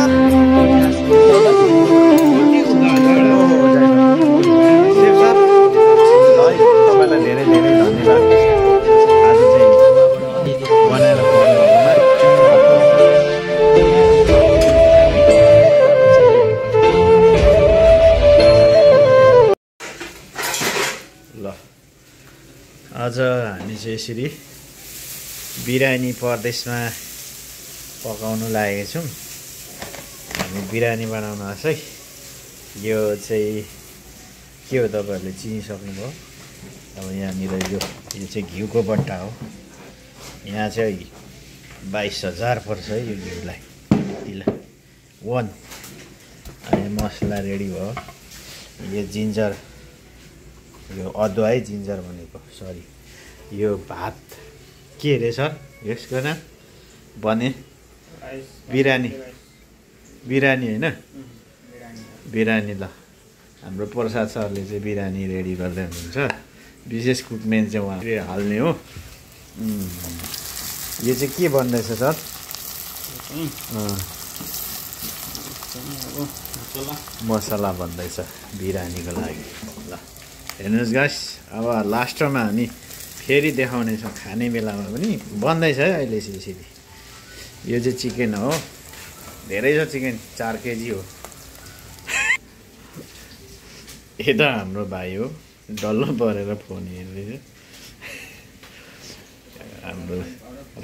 तपाईँलाई धेरै धेरै धन्यवाद आज चाहिँ बनाएर ल आज हामी चाहिँ यसरी बिरानी परदेशमा पकाउनु लागेका छौँ। हामी बिरानी बनाउनु आछ है। यो चाहिँ के हो तपाईँहरूले चिनिसक्नुभयो। अब यहाँनिर यो चाहिँ घिउको बट्टा हो। यहाँ चाहिँ 22,000 पर्छ है यो घिउलाई यतिलाई 1। अनि मसला रेडी भयो। यो जिन्जर, यो अदुवा है, जिन्जर भनेको सरी। यो भात के अरे सर यसको नाम भने बिरानी होइन बिरानी। ल हाम्रो प्रसाद सरले चाहिँ बिरानी रेडी गर्दै हुनुहुन्छ। विशेष कुकमेन चाहिँ उहाँले हाल्ने हो। यो चाहिँ के बन्दैछ सर? मसला बन्दैछ बिरानीको लागि। ल हेर्नुहोस् गाइस, अब लास्टमा हामी फेरि देखाउनेछौँ खाने बेलामा पनि। बन्दैछ है अहिले यसरी। यो चाहिँ चिकन हो, धेरै छ चिकन, 4 केजी हो। यता हाम्रो भाइ हो, डल्लो परेर फोन हेर्दैछ। हाम्रो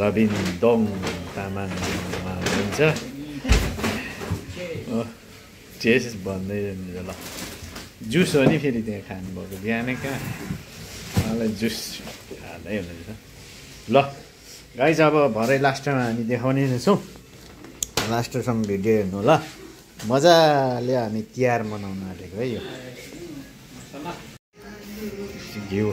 रबिन दोङ तामाङ हुन्छ। टेस्ट भन्दै जान्छ। ल जुस हो नि फेरि त्यहाँ खानुभएको बिहानै कहाँ मलाई जुस खाँदै हुनुहुन्छ। ल गाइस, अब भरे लास्टमा हामी देखाउने नै छौँ। लास्टसम्म भिडियो हेर्नु ल। मजाले हामी तिहार मनाउन आँटेको है। यो घिउ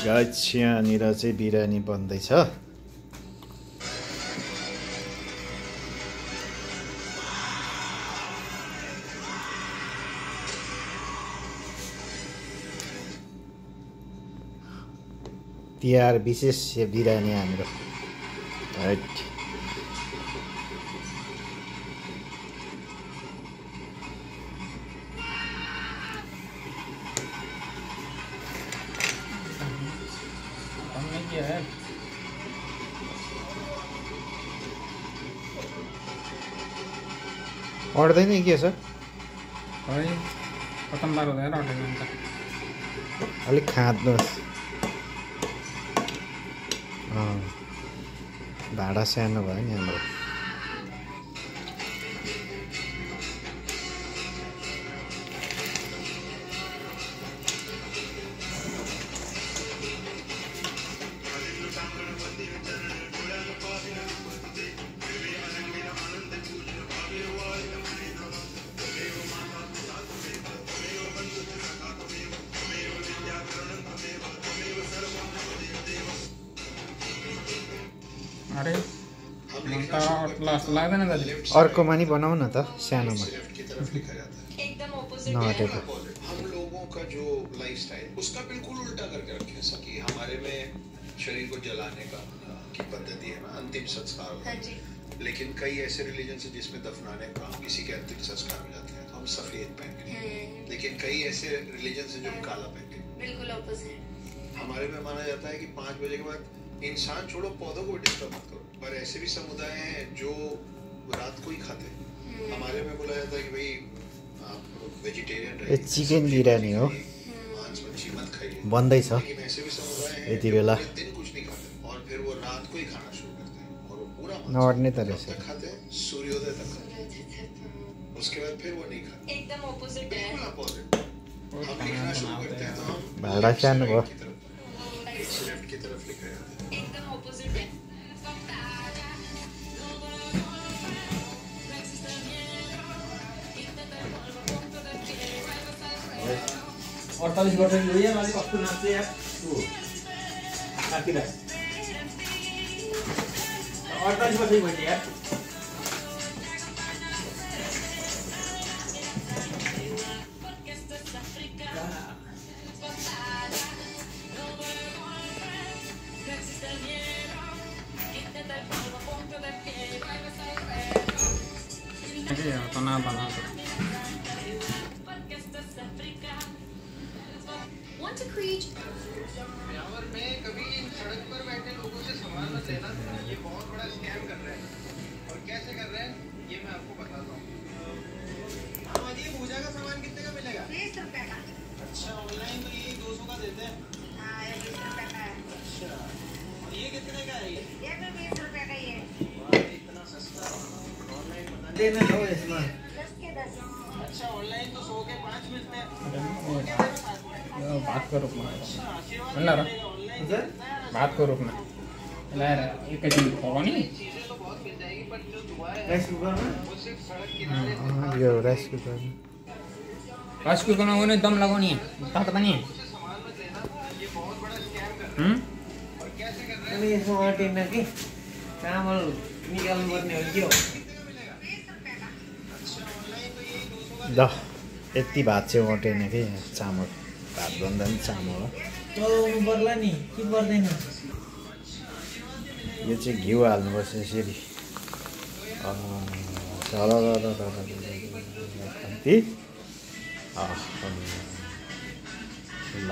गाइस, यहाँनिर चाहिँ बिरानी बन्दैछ। तिहार विशेष बिरानी हाम्रो। अड्दैन के सर? अलिक खाँद्नुहोस्। भाडा सानो भयो नि हाम्रो। अर्कोमा नि बनाऊ न त, सानोमा नहटेको। हम लोगों का जो लाइफस्टाइल उसका बिल्कुल उल्टा करके रखे हैं। कि हमारे में शरीर को जलाने का की पद्धति है ना, अंतिम संस्कार होता है। लेकिन कई ऐसे रिलीजन है जिसमें दफनाने का किसी के अंतिम संस्कार हो जाते हैं तो हम सफेद पहनते हैं। लेकिन कई ऐसे रिलीजन है जो काला पहनते हैं। बिल्कुल ऑपोजिट। हमारे में माना जाता है कि 5 बजे के बाद इंसान छोड़ो पौधों को डिस्टर्ब मत करो। पर ऐसे भी समुदाय हैं जो रात को ही खाते हैं। हमारे में बोला जाता है कि भाई आप वेजिटेरियन रहिए। चिकन बिरानी हो, मांस मच्छी मत खाइए। बन्दैछ लेकिन ऐसे भी समुदाय हैं यति बेला। दिन कुछ नहीं खाते और फिर वो रात को ही खाना शुरू करते हैं और वो पूरा नअड्ने तरह से खाते हैं सूर्योदय तक। उसके बाद फिर वो नहीं खाते। एकदम ऑपोजिट है। अपोजिट। हम लिखना शुरू करते हैं तो हम भाडा सानो भयो। लेफ्ट की तरफ लिख रहे हैं। एकदम ऑपोजिट है। 48 वर्ष की हो यार अलिक कस्तो नाच्छ यार साथीलाई 48 वर्ष की भइन्छ यार तनाव बनाउँछ में कभी सड़क पर बैठे लोगों से सामान मत लेना, ये बहुत बड़ा स्कैम कर रहे हैं। और कैसे कर रहे हैं ये मैं आपको बताता हूँ। ये पूजा का सामान कितने का मिलेगा? 20 रुपए का। अच्छा, ऑनलाइन तो ये 200 का देते हैं। हाँ, ये 20 रुपए का है। अच्छा, और ये कितने का है? ये भी 20 रुपए का ही है। इतना सस्ता ऑनलाइन देना हो इसमें 10 के 10। अच्छा, ऑनलाइन तो 100 के 5 मिलते हैं। भातको रूपमा ल र भातको रूपमा ल्याएर एकैछिन पकाउने राइस कुकरमा यो राइस कुकरमा राइस कुकरमा पनि दम लगाउने तातो पानी अनि यसमा अटेन कि चामल निकाल्नु पर्ने हो के हो ल यति भात चाहिँ अटेन कि चामल भात भन्दा पनि चामल हो चलाउनु पर्ला नि के पर्दैन यो चाहिँ घिउ हाल्नुपर्छ यसरी कम्ती ल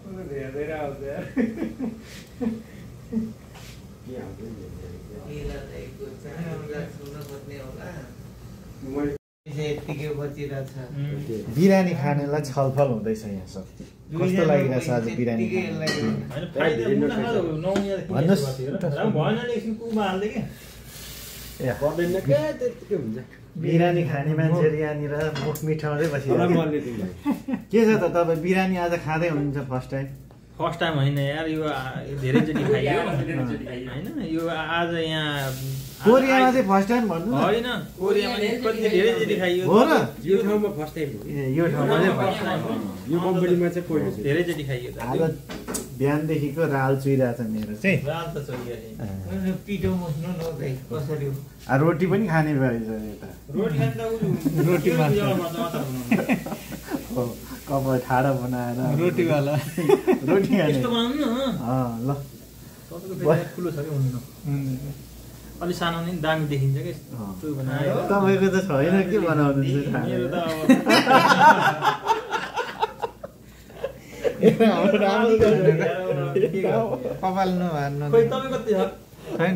सबैले धेरै आउँछ यार बिरानी खानेलाई छलफल हुँदैछ यहाँ सब कस्तो लागिरहेछ आज बिरानी बिरानी खाने मान्छेहरू यहाँनिर मुख मिठाउँदै बसिरहेको के छ त तपाईँ बिरानी आज खाँदै हुनुहुन्छ फर्स्ट टाइम होइन यार यो धेरैचोटि खाइयो होइन यो आज यहाँ कोरियामा चाहिँ फर्स्ट टाइम भन्नु होइन कोरियामा कति धेरैचोटि खाइयो हो र यो ठाउँमा फर्स्ट टाइम हो यो ठाउँमा चाहिँ फर्स्ट टाइम यो कम्पनीमा चाहिँ पहिलो धेरैचोटि खाइयो आज बिहानदेखिको राल चुइरहेछ मेरो चाहिँ राल त चोइरहेछ पिठो मुस्नु नहुँदै कसरी रोटी पनि खाने भएछ यता रोटीमा कपाल ठाडो बनाएर रोटीवाला रोटी खाने ल ठुलो छ कि हुनु अलि सानो नि दामी देखिन्छ कि तपाईँको त छैन के बनाउनु कपाल नभान्नु खोइ तपाईँ कति छ छैन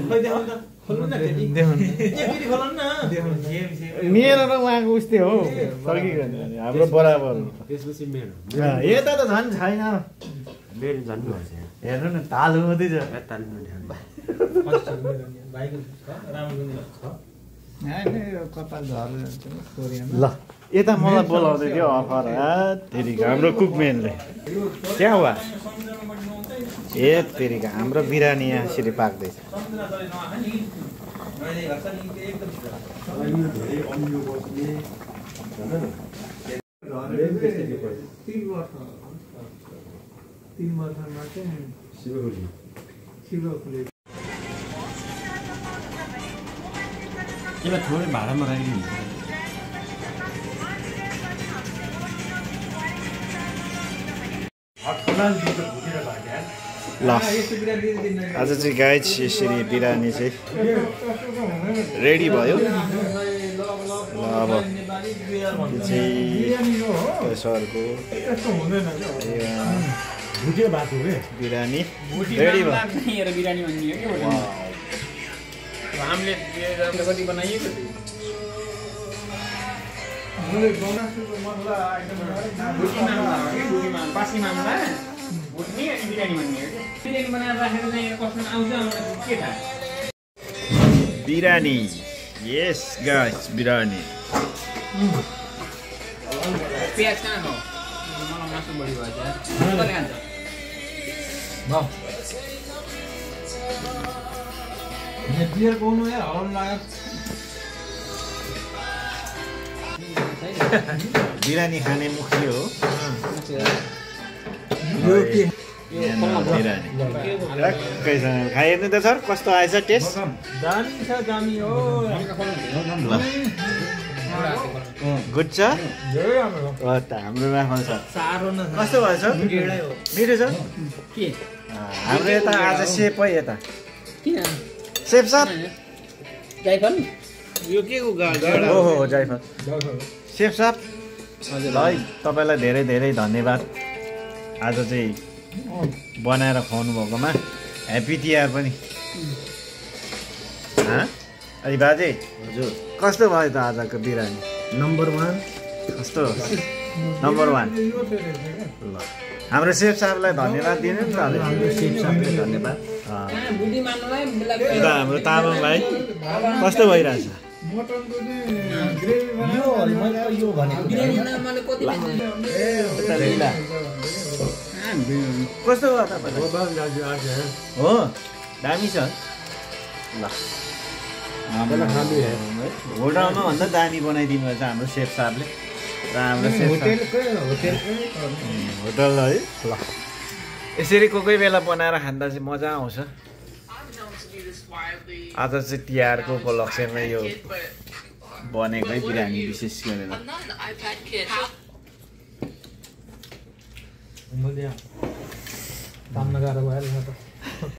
खोइ देखाउनु त मेरो र उहाँको उस्तै हो सकिगयो हाम्रो बराबर त्यसपछि मेरो यता त झन् छैन मेरो झन् भएछ हेर्नु न तालु मात्रै छ कपाल झर्नु ल यता मलाई बोलाउँदै थियो अफर तेरिका हाम्रो कुकम्यानले क्या हुआ ए तेरिका हाम्रो बिरानी यहाँ यसरी पाक्दैछ थोरै भाडामा राखिदिनु ल आज चाहिँ गाइज यसरी बिरानी चाहिँ रेडी भयो ल अब यो चाहिँ सरको भुटियो भात हो बिरानी रेडी भयो हामीले कति बनाइएको भुटी मामला हो कि भुटी मामला बासी मामला भुट्ने अनि बिरयानी भन्ने हो कि बिरयानी बनाएर राखेर चाहिँ कस्तो आउँछ के थाहा बिरयानी यस गाइस बिरयानी प्याज कहाँ हो मलाई मासु बढी भयो यार कसले खान्छ ल ये बियर कौन है हराम लाग्यो बिरयानी खाने मुखी हो यो के बिरयानी टक्कैसँग खाइहेर्नु त सर कस्तो आएछ टेस्ट दामी छ दामी हो गुड छ धेरै राम्रो हो त हाम्रो राखल छ सारो न कस्तो भएछ गेडै हो मिठो छ के हाम्रो यता आज सेपै यता किन सेप साप जाइफल यो के को गाडा ओहो जाइफल सेप साप ल है तपाईँलाई धेरै धेरै धन्यवाद आज चाहिँ बनाएर खुवाउनु भएकोमा ह्याप्पी तिहार पनि अनि बाजे हजुर कस्तो भयो त आजको बिरयानी नम्बर 1 कस्तो नम्बर 1 ल हाम्रो सेफ साहबलाई धन्यवाद दिनु नि त हाम्रो सेफ साहबलाई धन्यवाद बुढी मान्नुलाई उता हाम्रो तामाङ भाइ कस्तो भइरहेछ मटनको चाहिँ ग्रेभी बनायो मैले यो भनेको बिरयानी बनाएर मैले कति उता लीला कस्तो भयो तपाईँलाई हो दामी छ ल होटलमा भन्दा दामी बनाइदिनु भएछ हाम्रो सेफ साहबले र हाम्रो सेफ होटल है ल यसरी कोही कोही बेला बनाएर खाँदा चाहिँ मजा आउँछ आज चाहिँ तिहारको उपलक्ष्यमा यो बनेको है बिरयानी विशेष गरेर मैले काम नगरेर भइहाल्छ त